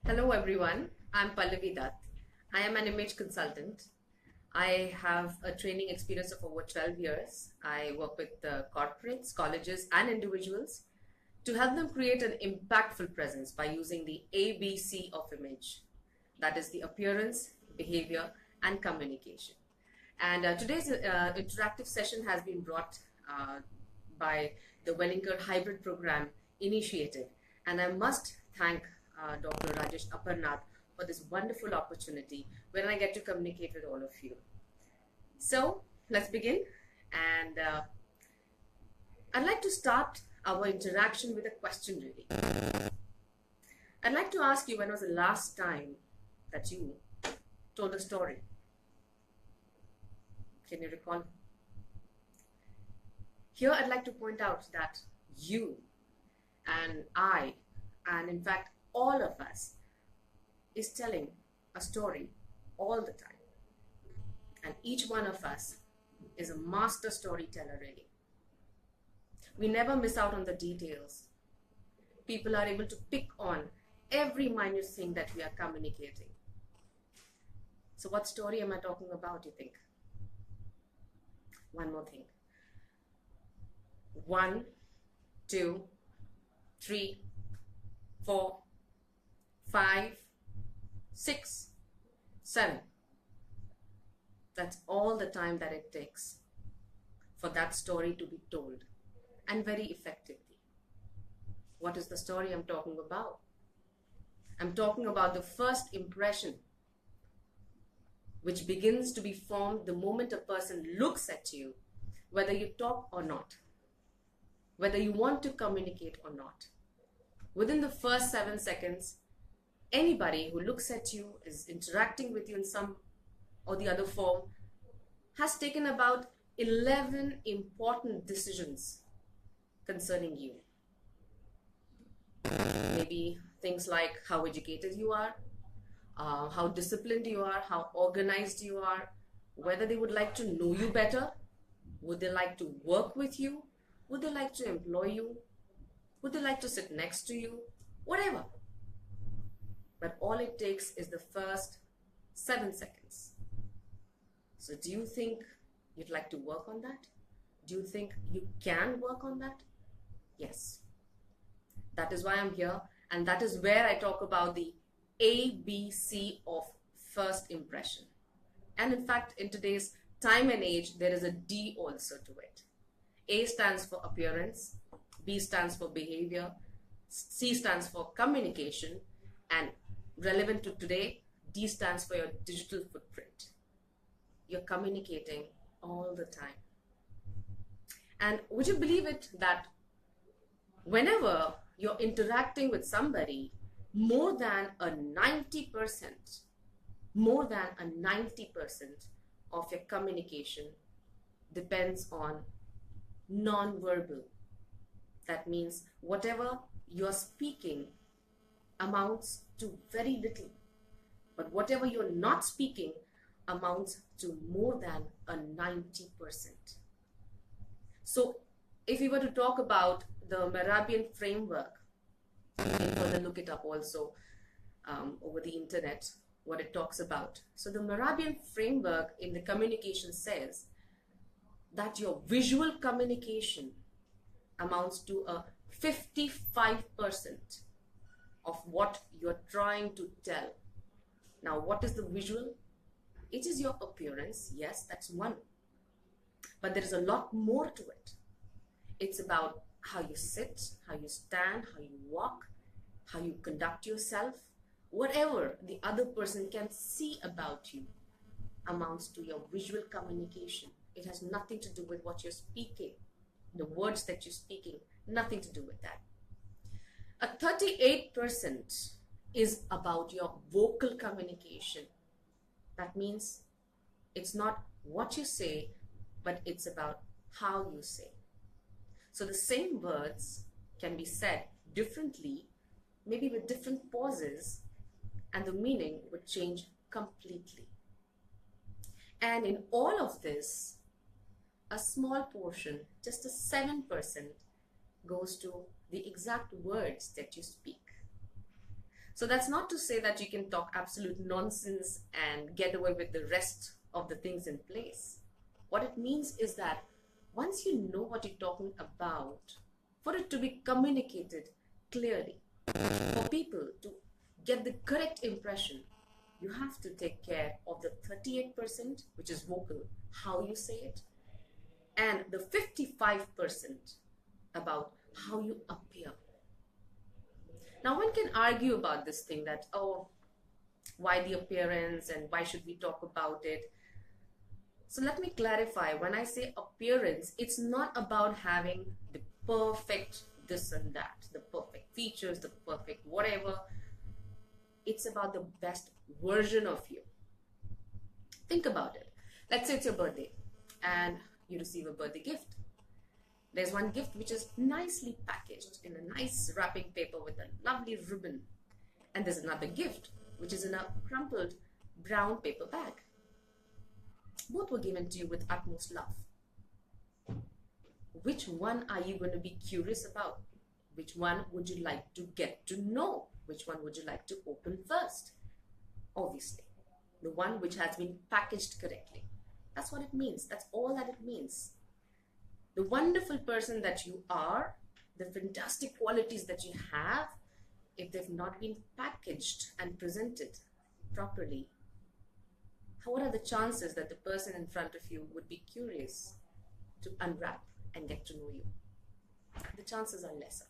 Hello everyone, I'm Pallavi Datt. I am an image consultant. I have a training experience of over 12 years. I work with corporates, colleges, and individuals to help them create an impactful presence by using the ABC of image. That is the appearance, behavior, and communication. And today's interactive session has been brought by the Welingkar Hybrid Program Initiative. And I must thank Dr. Rajesh Aparnath for this wonderful opportunity when I get to communicate with all of you. So let's begin. And I'd like to start our interaction with a question really. I'd like to ask you, when was the last time that you told a story? Can you recall? Here I'd like to point out that you and I, and in fact all of us, is telling a story all the time. And each one of us is a master storyteller really. We never miss out on the details. People are able to pick on every minute thing that we are communicating. So what story am I talking about, you think? One more thing. 1, 2, 3, 4, 5, 6, 7. That's all the time that it takes for that story to be told, and very effectively. What is the story I'm talking about? I'm talking about the first impression, which begins to be formed the moment a person looks at you, whether you talk or not, whether you want to communicate or not. Within the first 7 seconds, anybody who looks at you, is interacting with you in some or the other form, has taken about 11 important decisions concerning you. Maybe things like how educated you are, how disciplined you are, how organized you are, whether they would like to know you better, would they like to work with you, would they like to employ you, would they like to sit next to you, whatever. But all it takes is the first 7 seconds. So do you think you'd like to work on that? Do you think you can work on that? Yes. That is why I'm here, and that is where I talk about the ABC of first impression. And in fact, in today's time and age, there is a D also to it. A stands for appearance, B stands for behavior, C stands for communication, and relevant to today, D stands for your digital footprint. You're communicating all the time. And would you believe it that whenever you're interacting with somebody, more than a 90% of your communication depends on nonverbal. That means whatever you're speaking amounts to very little, but whatever you're not speaking amounts to more than a 90%. So if we were to talk about the Moravian framework, you can further look it up also over the internet, what it talks about. So the Moravian framework in the communication says that your visual communication amounts to a 55% of what you're trying to tell. Now, what is the visual? It is your appearance. Yes, that's one. But there is a lot more to it. It's about how you sit, how you stand, how you walk, how you conduct yourself. Whatever the other person can see about you amounts to your visual communication. It has nothing to do with what you're speaking, the words that you're speaking, nothing to do with that. A 38% is about your vocal communication. That means it's not what you say, but it's about how you say. So the same words can be said differently, maybe with different pauses, and the meaning would change completely. And in all of this, a small portion, just a 7%, goes to the exact words that you speak. So that's not to say that you can talk absolute nonsense and get away with the rest of the things in place. What it means is that once you know what you're talking about, for it to be communicated clearly, for people to get the correct impression, you have to take care of the 38%, which is vocal, how you say it, and the 55% about how you appear. Now, one can argue about this thing that, oh, why the appearance and why should we talk about it? So let me clarify. When I say appearance, it's not about having the perfect this and that, the perfect features, the perfect whatever. It's about the best version of you. Think about it. Let's say it's your birthday and you receive a birthday gift. There's one gift which is nicely packaged in a nice wrapping paper with a lovely ribbon. And there's another gift which is in a crumpled brown paper bag. Both were given to you with utmost love. Which one are you going to be curious about? Which one would you like to get to know? Which one would you like to open first? Obviously, the one which has been packaged correctly. That's what it means. That's all that it means. The wonderful person that you are, the fantastic qualities that you have, if they've not been packaged and presented properly, what are the chances that the person in front of you would be curious to unwrap and get to know you? The chances are lesser.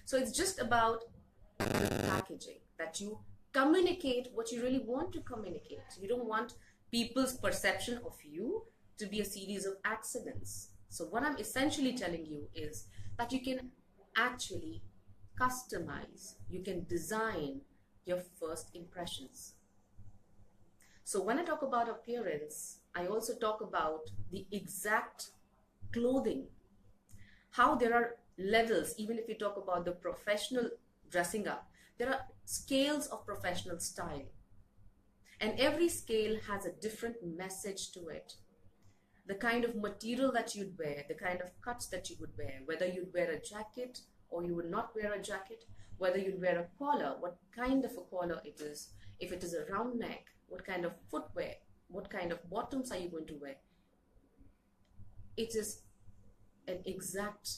So it's just about the packaging, that you communicate what you really want to communicate. You don't want people's perception of you to be a series of accidents. So what I'm essentially telling you is that you can actually customize, you can design your first impressions. So when I talk about appearance, I also talk about the exact clothing, how there are levels. Even if you talk about the professional dressing up, there are scales of professional style, and every scale has a different message to it. The kind of material that you'd wear, the kind of cuts that you would wear, whether you'd wear a jacket or you would not wear a jacket, whether you'd wear a collar, what kind of a collar it is, if it is a round neck, what kind of footwear, what kind of bottoms are you going to wear. It is an exact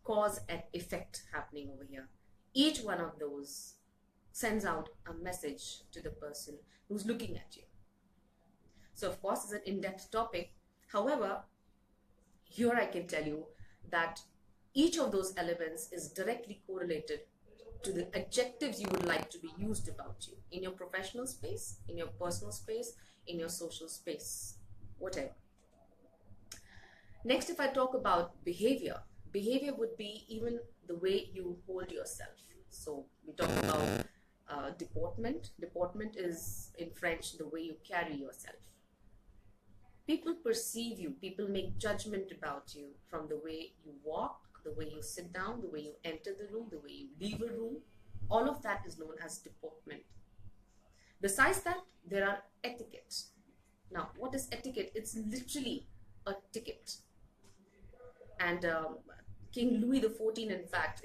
cause and effect happening over here. Each one of those sends out a message to the person who's looking at you. So of course it's an in-depth topic. However, here I can tell you that each of those elements is directly correlated to the adjectives you would like to be used about you in your professional space, in your personal space, in your social space, whatever. Next, if I talk about behavior, behavior would be even the way you hold yourself. So we talk about deportment. Deportment is in French the way you carry yourself. People perceive you, people make judgment about you from the way you walk, the way you sit down, the way you enter the room, the way you leave a room. All of that is known as deportment. Besides that, there are etiquettes. Now, what is etiquette? It's literally a ticket. And King Louis XIV, in fact,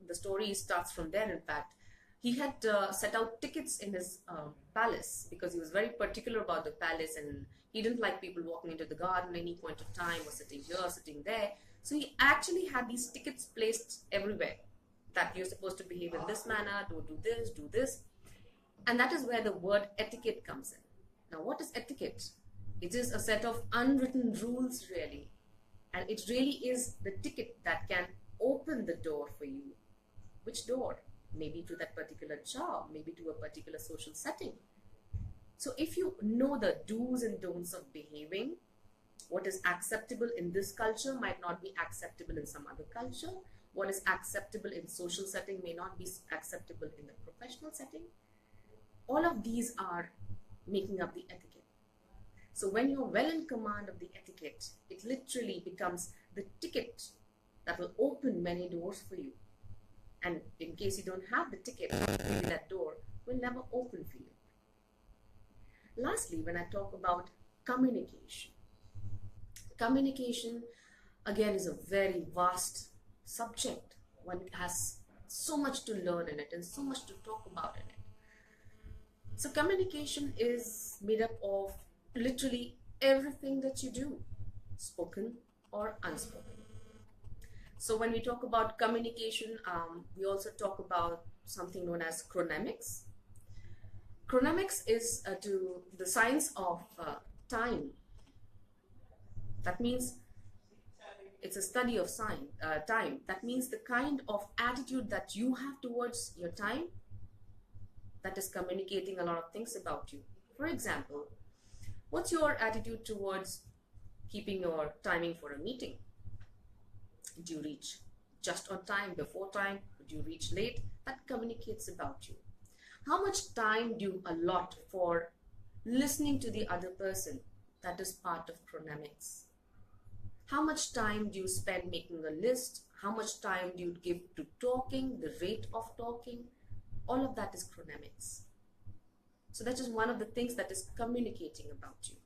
the story starts from there, in fact. He had set out tickets in his palace because he was very particular about the palace, and he didn't like people walking into the garden any point of time or sitting here, sitting there. So he actually had these tickets placed everywhere that you're supposed to behave in this manner, don't do this, do this. And that is where the word etiquette comes in. Now, what is etiquette? It is a set of unwritten rules, really. And it really is the ticket that can open the door for you. Which door? Maybe to that particular job, maybe to a particular social setting. So if you know the do's and don'ts of behaving, what is acceptable in this culture might not be acceptable in some other culture. What is acceptable in social setting may not be acceptable in the professional setting. All of these are making up the etiquette. So when you're well in command of the etiquette, it literally becomes the ticket that will open many doors for you. And in case you don't have the ticket, maybe that door will never open for you. Lastly, when I talk about communication, again is a very vast subject. One has so much to learn in it and so much to talk about in it. So communication is made up of literally everything that you do, spoken or unspoken. So when we talk about communication, we also talk about something known as chronemics. Chronemics is to the science of time. That means it's a study of time. That means the kind of attitude that you have towards your time, that is communicating a lot of things about you. For example, what's your attitude towards keeping your timing for a meeting? Do you reach just on time, before time? Do you reach late? That communicates about you. How much time do you allot for listening to the other person? That is part of chronemics. How much time do you spend making a list? How much time do you give to talking, the rate of talking? All of that is chronemics. So that is one of the things that is communicating about you.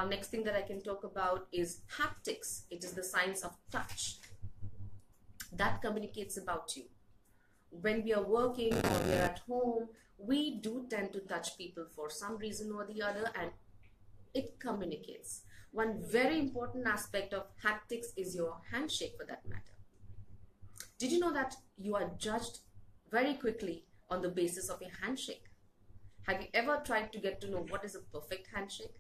Next thing that I can talk about is haptics. It is the science of touch. That communicates about you. When we are working or we are at home, we do tend to touch people for some reason or the other, and it communicates. One very important aspect of haptics is your handshake, for that matter. Did you know that you are judged very quickly on the basis of your handshake? Have you ever tried to get to know what is a perfect handshake?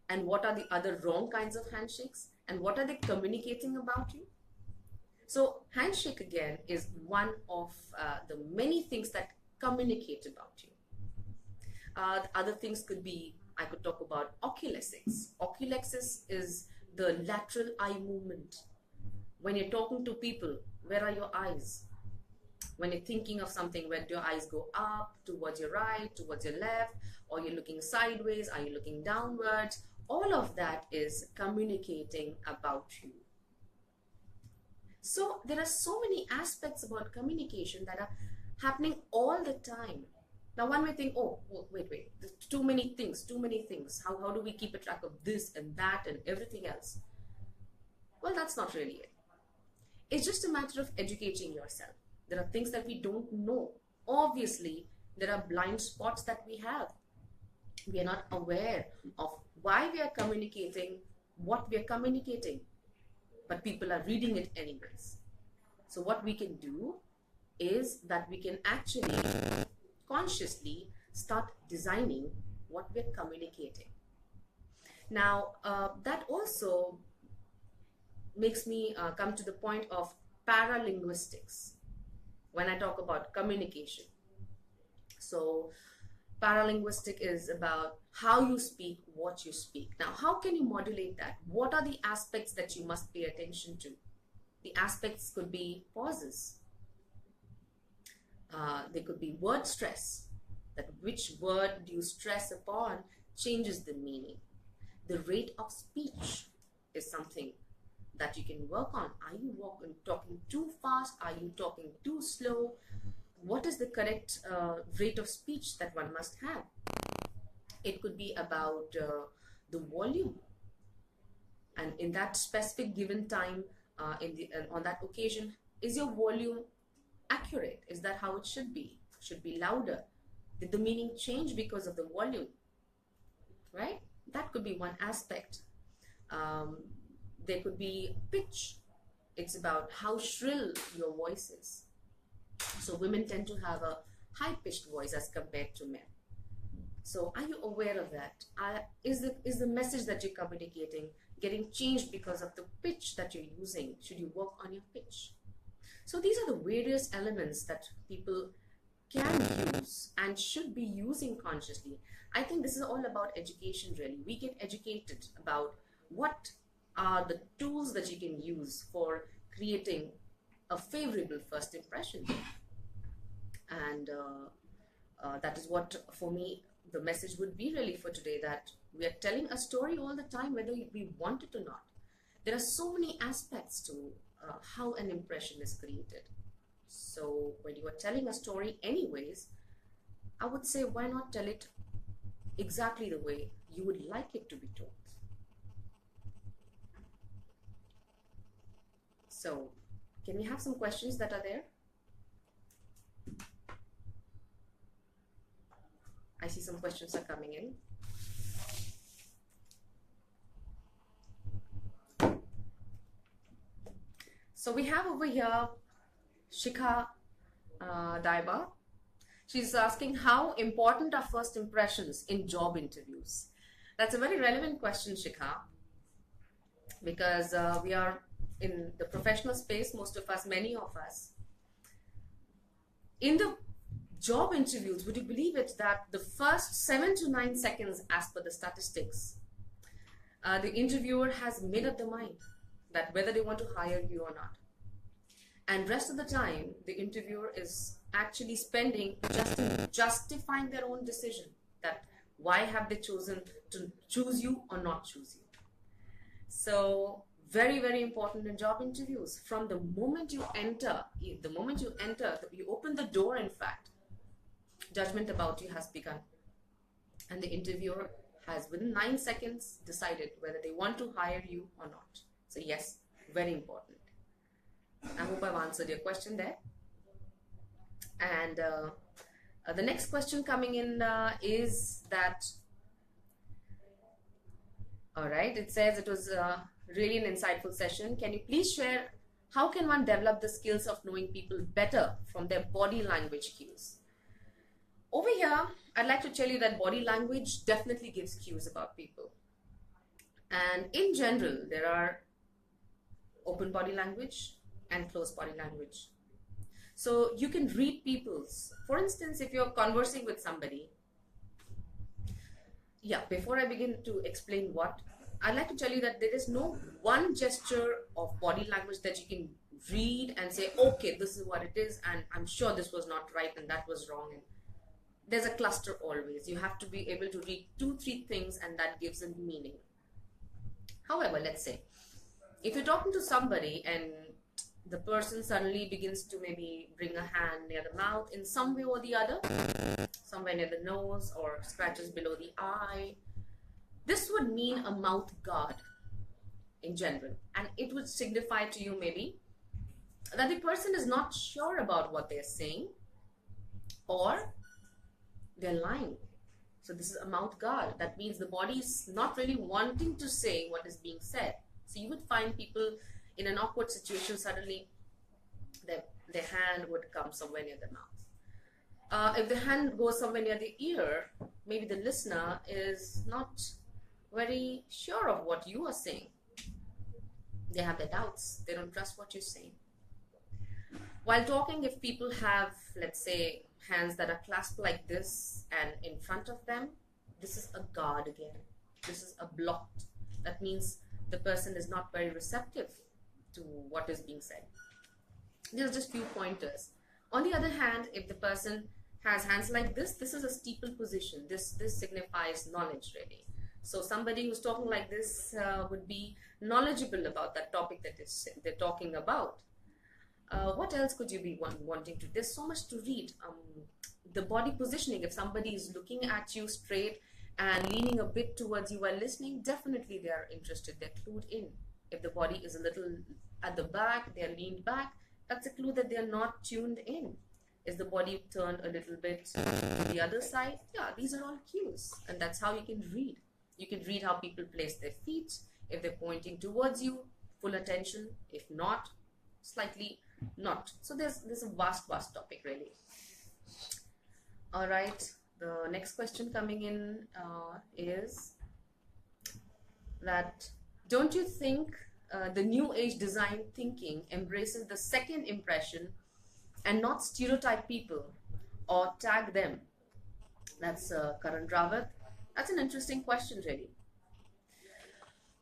And what are the other wrong kinds of handshakes? And what are they communicating about you? So handshake again is one of the many things that communicate about you. Other things could be, I could talk about oculesics. Oculesics is the lateral eye movement. When you're talking to people, where are your eyes? When you're thinking of something, where do your eyes go up, towards your right, towards your left, or you're looking sideways, are you looking downwards? All of that is communicating about you. So there are so many aspects about communication that are happening all the time. Now one may think, oh, wait, there's too many things. How do we keep a track of this and that and everything else? Well, that's not really it. It's just a matter of educating yourself. There are things that we don't know. Obviously, there are blind spots that we have. We are not aware of why we are communicating what we are communicating, but people are reading it anyways. So what we can do is that we can actually consciously start designing what we're communicating. Now, that also makes me come to the point of paralinguistics when I talk about communication. So paralinguistic is about how you speak, what you speak. Now, how can you modulate that? What are the aspects that you must pay attention to? The aspects could be pauses. They could be word stress. That which word do you stress upon changes the meaning. The rate of speech is something that you can work on. Are you talking too fast? Are you talking too slow? What is the correct rate of speech that one must have? It could be about the volume, and in that specific given time, on that occasion, is your volume accurate? Is that how it should be? Should be louder? Did the meaning change because of the volume? Right? That could be one aspect. There could be pitch. It's about how shrill your voice is. So women tend to have a high-pitched voice as compared to men. So are you aware of that? Is the message that you're communicating getting changed because of the pitch that you're using? Should you work on your pitch? So these are the various elements that people can use and should be using consciously. I think this is all about education, really. We get educated about what are the tools that you can use for creating a favorable first impression. And that is what, for me, the message would be really for today, that we are telling a story all the time, whether we want it or not. There are so many aspects to how an impression is created. So when you are telling a story anyways, I would say, why not tell it exactly the way you would like it to be told? So can we have some questions that are there? I see some questions are coming in. So we have over here Shikha Daiba. She's asking how important are first impressions in job interviews. That's a very relevant question, Shikha, because we are in the professional space, most of us, many of us. In the job interviews, would you believe it that the first 7 to 9 seconds, as per the statistics, the interviewer has made up their mind that whether they want to hire you or not. And rest of the time, the interviewer is actually spending just in justifying their own decision, that why have they chosen to choose you or not choose you. So very, very important in job interviews. From the moment you enter, you open the door, in fact, judgment about you has begun. And the interviewer has, within 9 seconds, decided whether they want to hire you or not. So yes, very important. I hope I've answered your question there. And the next question coming in is that, all right, it says it was really an insightful session. Can you please share how can one develop the skills of knowing people better from their body language cues? Over here, I'd like to tell you that body language definitely gives cues about people. And in general, there are open body language and closed body language. So you can read people's, for instance, if you're conversing with somebody. Yeah, before I begin to explain what, I'd like to tell you that there is no one gesture of body language that you can read and say, okay, this is what it is, and I'm sure this was not right and that was wrong. And there's a cluster always. You have to be able to read 2-3 things, and that gives a meaning. However, let's say, if you're talking to somebody and the person suddenly begins to maybe bring a hand near the mouth in some way or the other, somewhere near the nose or scratches below the eye, this would mean a mouth guard in general. And it would signify to you maybe that the person is not sure about what they're saying or they're lying. So this is a mouth guard. That means the body is not really wanting to say what is being said. So you would find people in an awkward situation, suddenly their hand would come somewhere near the mouth. If the hand goes somewhere near the ear, maybe the listener is not very sure of what you are saying. They have their doubts. They don't trust what you're saying. While talking, if people have, let's say, hands that are clasped like this and in front of them, this is a guard again. This is a blocked. That means the person is not very receptive to what is being said. These are just few pointers. On the other hand, if the person has hands like this, this is a steeple position. This signifies knowledge really. So somebody who's talking like this would be knowledgeable about that topic that they're talking about. What else could you be wanting to? There's so much to read. The body positioning, if somebody is looking at you straight and leaning a bit towards you while listening, definitely they are interested, they're clued in. If the body is a little at the back, they're leaned back, that's a clue that they're not tuned in. Is the body turned a little bit to the other side? Yeah, these are all cues, and that's how you can read. You can read how people place their feet. If they're pointing towards you, full attention. If not, slightly not. So there's a vast topic really. All right, the next question coming in is that, don't you think the new age design thinking embraces the second impression and not stereotype people or tag them? That's Karan Rawat. That's an interesting question really.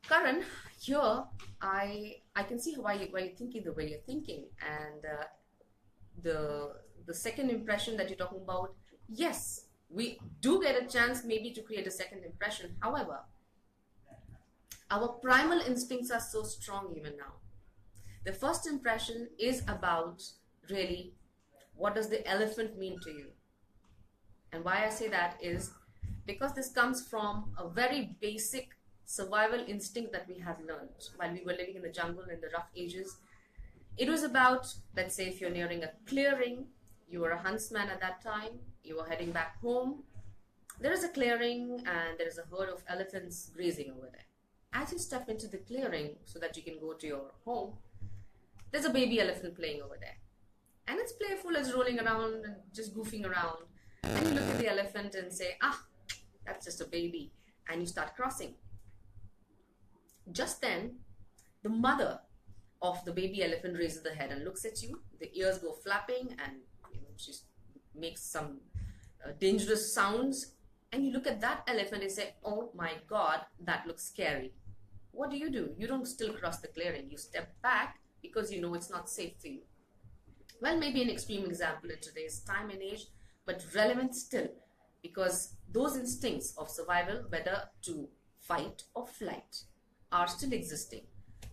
Karan, here I can see why you're thinking the way you're thinking, and the second impression that you're talking about, yes, we do get a chance maybe to create a second impression. However, our primal instincts are so strong even now. The first impression is about really what does the elephant mean to you. And why I say that is because this comes from a very basic survival instinct that we have learned while we were living in the jungle in the rough ages. It was about, let's say, if you're nearing a clearing, you were a huntsman at that time, you were heading back home, There is a clearing and there is a herd of elephants grazing over there. As you step into the clearing so that you can go to your home, there's a baby elephant playing over there. And it's playful, it's rolling around and just goofing around. And you look at the elephant and say, ah, that's just a baby. And you start crossing. Just then, the mother of the baby elephant raises the head and looks at you. The ears go flapping and she makes some dangerous sounds. And you look at that elephant and say, oh my God, that looks scary. What do? You don't still cross the clearing. You step back because you know it's not safe for you. Well, maybe an extreme example in today's time and age, but relevant still, because those instincts of survival, whether to fight or flight, are still existing.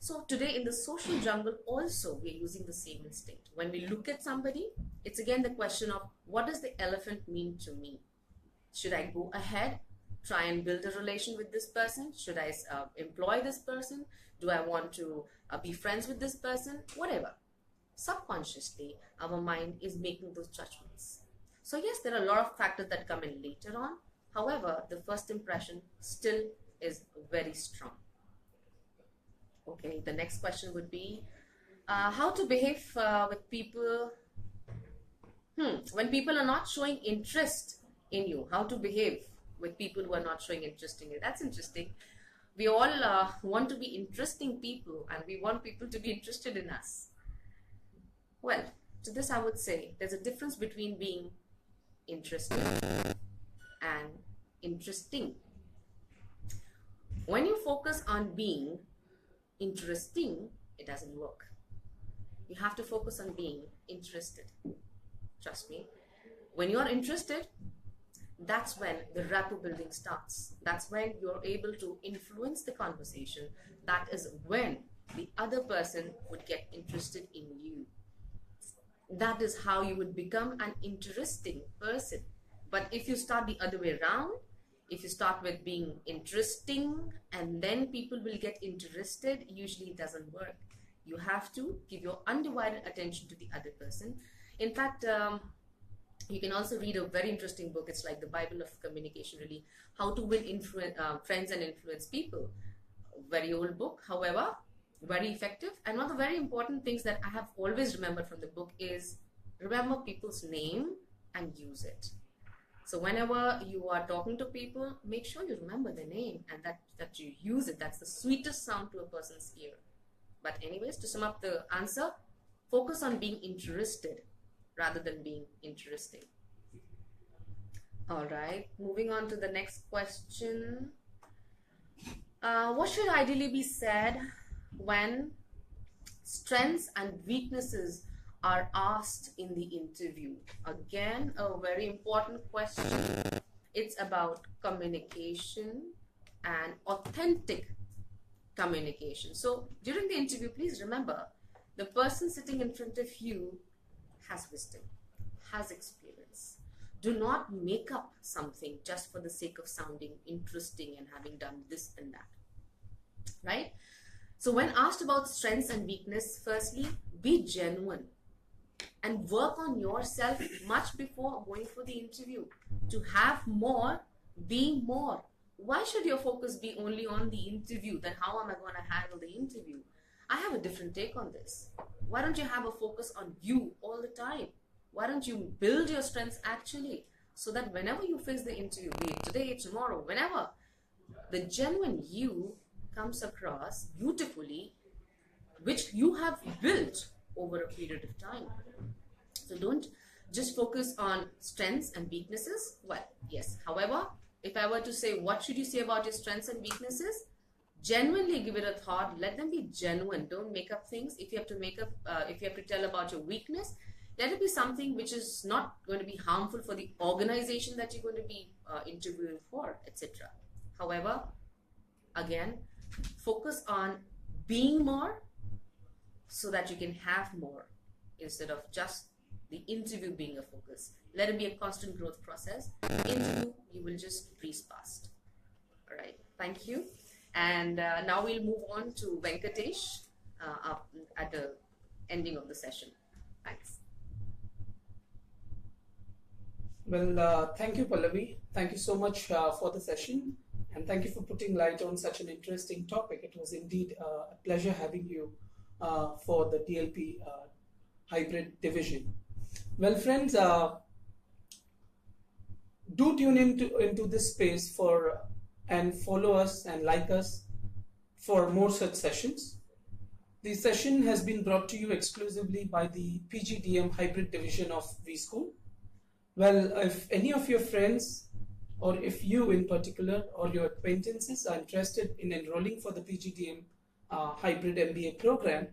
So today in the social jungle also, we are using the same instinct. When we look at somebody, it's again the question of, what does the elephant mean to me? Should I go ahead, try and build a relation with this person? Should I employ this person? Do I want to be friends with this person? Whatever. Subconsciously, our mind is making those judgments. So yes, there are a lot of factors that come in later on. However, the first impression still is very strong. Okay, the next question would be how to behave with people when people are not showing interest in you. How to behave with people who are not showing interest in you. That's interesting. We all want to be interesting people, and we want people to be interested in us. Well, to this I would say there's a difference between being interested and interesting. When you focus on being interesting, it doesn't work. You have to focus on being interested. Trust me. When you're interested, that's when the rapport building starts. That's when you're able to influence the conversation. That is when the other person would get interested in you. That is how you would become an interesting person. But if you start the other way around, if you start with being interesting and then people will get interested, usually it doesn't work. You have to give your undivided attention to the other person. In fact, you can also read a very interesting book. It's like the Bible of communication, really. How to win friends and influence people. Very old book, however, very effective. And one of the very important things that I have always remembered from the book is remember people's name and use it. So whenever you are talking to people, make sure you remember their name and that you use it. That's the sweetest sound to a person's ear. But anyways, to sum up the answer, focus on being interested rather than being interesting. All right, moving on to the next question. What should ideally be said when strengths and weaknesses are asked in the interview? Again, a very important question. It's about communication and authentic communication. So during the interview, please remember, the person sitting in front of you has wisdom, has experience. Do not make up something just for the sake of sounding interesting and having done this and that, right? So when asked about strengths and weakness, firstly, be genuine and work on yourself much before going for the interview. To have more, be more. Why should your focus be only on the interview? Then how am I going to handle the interview? I have a different take on this. Why don't you have a focus on you all the time? Why don't you build your strengths actually, so that whenever you face the interview, be it today, tomorrow, whenever, the genuine you comes across beautifully, which you have built over a period of time. So don't just focus on strengths and weaknesses. Well, yes. However, if I were to say, what should you say about your strengths and weaknesses? Genuinely give it a thought. Let them be genuine. Don't make up things. If you have to make up, if you have to tell about your weakness, let it be something which is not going to be harmful for the organization that you're going to be interviewing for, etc. However, again, focus on being more so that you can have more instead of just the interview being a focus. Let it be a constant growth process. Interview, you will just breeze past. All right, thank you. And now we'll move on to Venkatesh at the ending of the session. Thanks. Well, thank you, Pallavi. Thank you so much for the session, and thank you for putting light on such an interesting topic. It was indeed a pleasure having you for the DLP hybrid division. Well, friends, do tune into this space for and follow us and like us for more such sessions. The session has been brought to you exclusively by the PGDM hybrid division of WeSchool. Well, if any of your friends, or if you in particular, or your acquaintances are interested in enrolling for the PGDM hybrid MBA program,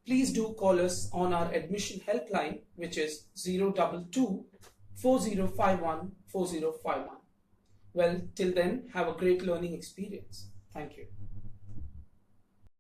please do call us on our admission helpline, which is 022 4051 4051. Well, till then, have a great learning experience. Thank you.